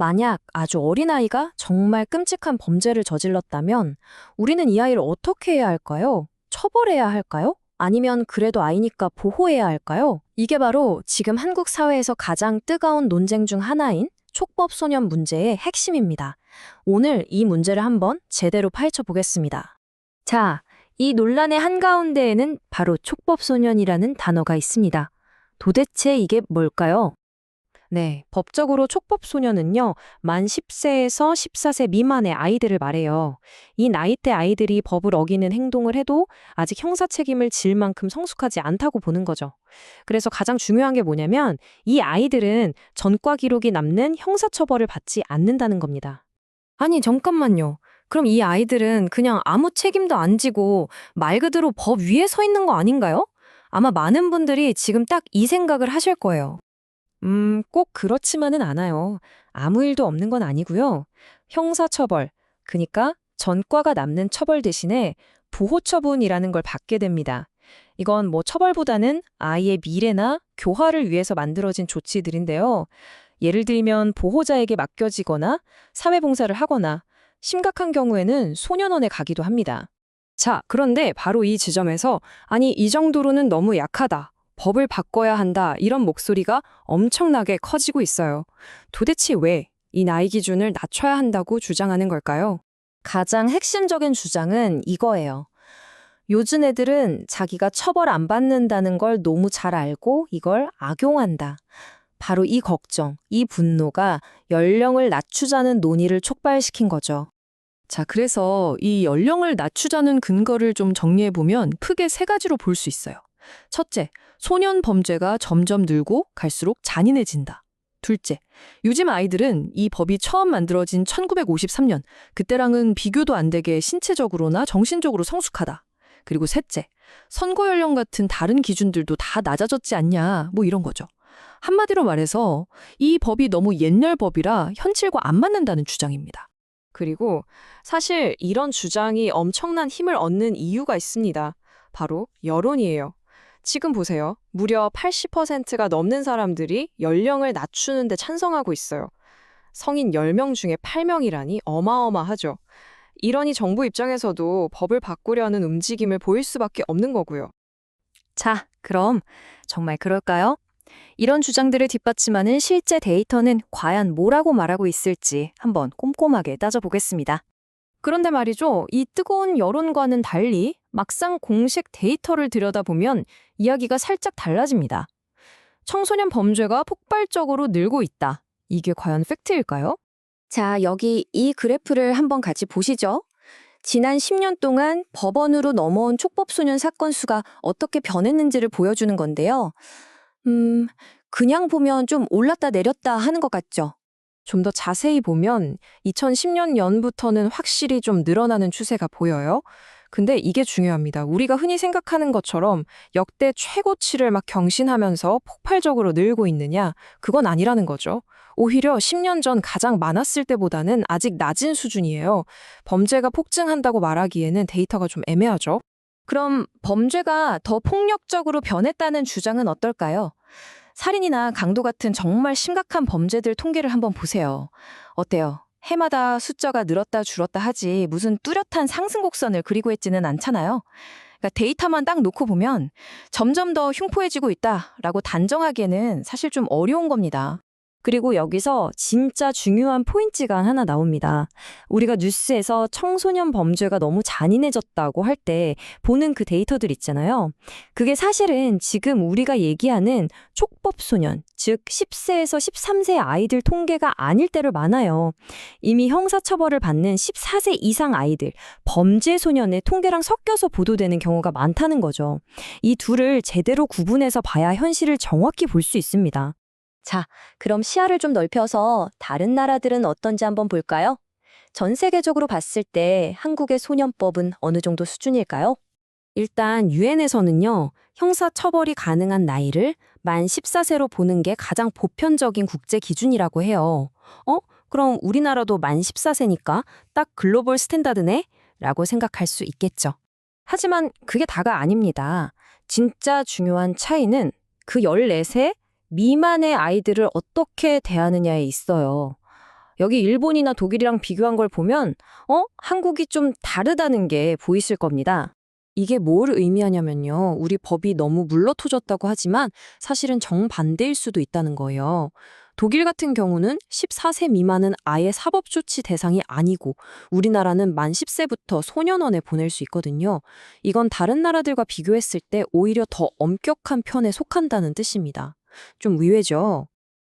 만약 아주 어린아이가 정말 끔찍한 범죄를 저질렀다면 우리는 이 아이를 어떻게 해야 할까요? 처벌해야 할까요? 아니면 그래도 아이니까 보호해야 할까요? 이게 바로 지금 한국 사회에서 가장 뜨거운 논쟁 중 하나인 촉법소년 문제의 핵심입니다. 오늘 이 문제를 한번 제대로 파헤쳐 보겠습니다. 자, 이 논란의 한가운데에는 바로 촉법소년이라는 단어가 있습니다. 도대체 이게 뭘까요? 네, 법적으로 촉법소년은요, 만 10세에서 14세 미만의 아이들을 말해요. 이 나이대 아이들이 법을 어기는 행동을 해도 아직 형사 책임을 질 만큼 성숙하지 않다고 보는 거죠. 그래서 가장 중요한 게 뭐냐면 이 아이들은 전과 기록이 남는 형사처벌을 받지 않는다는 겁니다. 아니, 잠깐만요. 그럼 이 아이들은 그냥 아무 책임도 안 지고 말 그대로 법 위에 서 있는 거 아닌가요? 아마 많은 분들이 지금 딱 이 생각을 하실 거예요. 꼭 그렇지만은 않아요. 아무 일도 없는 건 아니고요. 형사처벌, 그러니까 전과가 남는 처벌 대신에 보호처분이라는 걸 받게 됩니다. 이건 뭐 처벌보다는 아이의 미래나 교화를 위해서 만들어진 조치들인데요. 예를 들면 보호자에게 맡겨지거나 사회봉사를 하거나 심각한 경우에는 소년원에 가기도 합니다. 자, 그런데 바로 이 지점에서 아니, 이 정도로는 너무 약하다. 법을 바꿔야 한다. 이런 목소리가 엄청나게 커지고 있어요. 도대체 왜 이 나이 기준을 낮춰야 한다고 주장하는 걸까요? 가장 핵심적인 주장은 이거예요. 요즘 애들은 자기가 처벌 안 받는다는 걸 너무 잘 알고 이걸 악용한다. 바로 이 걱정, 이 분노가 연령을 낮추자는 논의를 촉발시킨 거죠. 자, 그래서 이 연령을 낮추자는 근거를 좀 정리해보면 크게 세 가지로 볼 수 있어요. 첫째, 소년 범죄가 점점 늘고 갈수록 잔인해진다. 둘째, 요즘 아이들은 이 법이 처음 만들어진 1953년, 그때랑은 비교도 안 되게 신체적으로나 정신적으로 성숙하다. 그리고 셋째, 선고 연령 같은 다른 기준들도 다 낮아졌지 않냐, 뭐 이런 거죠. 한마디로 말해서 이 법이 너무 옛날 법이라 현실과 안 맞는다는 주장입니다. 그리고 사실 이런 주장이 엄청난 힘을 얻는 이유가 있습니다. 바로 여론이에요. 지금 보세요. 무려 80%가 넘는 사람들이 연령을 낮추는데 찬성하고 있어요. 성인 10명 중에 8명이라니 어마어마하죠. 이러니 정부 입장에서도 법을 바꾸려는 움직임을 보일 수밖에 없는 거고요. 자, 그럼 정말 그럴까요? 이런 주장들을 뒷받침하는 실제 데이터는 과연 뭐라고 말하고 있을지 한번 꼼꼼하게 따져보겠습니다. 그런데 말이죠, 이 뜨거운 여론과는 달리 막상 공식 데이터를 들여다보면 이야기가 살짝 달라집니다. 청소년 범죄가 폭발적으로 늘고 있다. 이게 과연 팩트일까요? 자, 여기 이 그래프를 한번 같이 보시죠. 지난 10년 동안 법원으로 넘어온 촉법소년 사건 수가 어떻게 변했는지를 보여주는 건데요. 그냥 보면 좀 올랐다 내렸다 하는 것 같죠? 좀 더 자세히 보면 2010년 연부터는 확실히 좀 늘어나는 추세가 보여요. 근데 이게 중요합니다. 우리가 흔히 생각하는 것처럼 역대 최고치를 막 경신하면서 폭발적으로 늘고 있느냐? 그건 아니라는 거죠. 오히려 10년 전 가장 많았을 때보다는 아직 낮은 수준이에요. 범죄가 폭증한다고 말하기에는 데이터가 좀 애매하죠. 그럼 범죄가 더 폭력적으로 변했다는 주장은 어떨까요? 살인이나 강도 같은 정말 심각한 범죄들 통계를 한번 보세요. 어때요? 해마다 숫자가 늘었다 줄었다 하지 무슨 뚜렷한 상승 곡선을 그리고 있지는 않잖아요. 그러니까 데이터만 딱 놓고 보면 점점 더 흉포해지고 있다라고 단정하기에는 사실 좀 어려운 겁니다. 그리고 여기서 진짜 중요한 포인트가 하나 나옵니다. 우리가 뉴스에서 청소년 범죄가 너무 잔인해졌다고 할 때 보는 그 데이터들 있잖아요. 그게 사실은 지금 우리가 얘기하는 촉법소년, 즉 10세에서 13세 아이들 통계가 아닐 때를 많아요. 이미 형사처벌을 받는 14세 이상 아이들, 범죄소년의 통계랑 섞여서 보도되는 경우가 많다는 거죠. 이 둘을 제대로 구분해서 봐야 현실을 정확히 볼 수 있습니다. 자, 그럼 시야를 좀 넓혀서 다른 나라들은 어떤지 한번 볼까요? 전 세계적으로 봤을 때 한국의 소년법은 어느 정도 수준일까요? 일단 유엔에서는요, 형사처벌이 가능한 나이를 만 14세로 보는 게 가장 보편적인 국제 기준이라고 해요. 그럼 우리나라도 만 14세니까 딱 글로벌 스탠다드네? 라고 생각할 수 있겠죠. 하지만 그게 다가 아닙니다. 진짜 중요한 차이는 그 14세 미만의 아이들을 어떻게 대하느냐에 있어요. 여기 일본이나 독일이랑 비교한 걸 보면 한국이 좀 다르다는 게 보이실 겁니다. 이게 뭘 의미하냐면요. 우리 법이 너무 물러터졌다고 하지만 사실은 정반대일 수도 있다는 거예요. 독일 같은 경우는 14세 미만은 아예 사법조치 대상이 아니고 우리나라는 만 10세부터 소년원에 보낼 수 있거든요. 이건 다른 나라들과 비교했을 때 오히려 더 엄격한 편에 속한다는 뜻입니다. 좀 의외죠?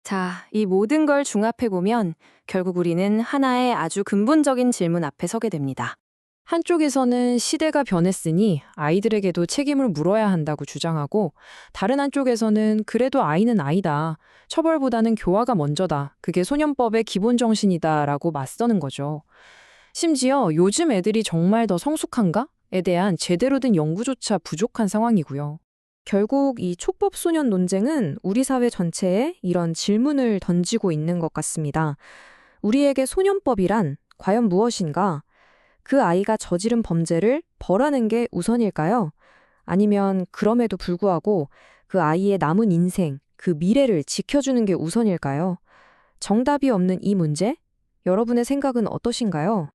자, 이 모든 걸 종합해보면 결국 우리는 하나의 아주 근본적인 질문 앞에 서게 됩니다. 한쪽에서는 시대가 변했으니 아이들에게도 책임을 물어야 한다고 주장하고 다른 한쪽에서는 그래도 아이는 아이다. 처벌보다는 교화가 먼저다. 그게 소년법의 기본 정신이다라고 맞서는 거죠. 심지어 요즘 애들이 정말 더 성숙한가?에 대한 제대로 된 연구조차 부족한 상황이고요. 결국 이 촉법 소년 논쟁은 우리 사회 전체에 이런 질문을 던지고 있는 것 같습니다. 우리에게 소년법이란 과연 무엇인가? 그 아이가 저지른 범죄를 벌하는 게 우선일까요? 아니면 그럼에도 불구하고 그 아이의 남은 인생, 그 미래를 지켜주는 게 우선일까요? 정답이 없는 이 문제, 여러분의 생각은 어떠신가요?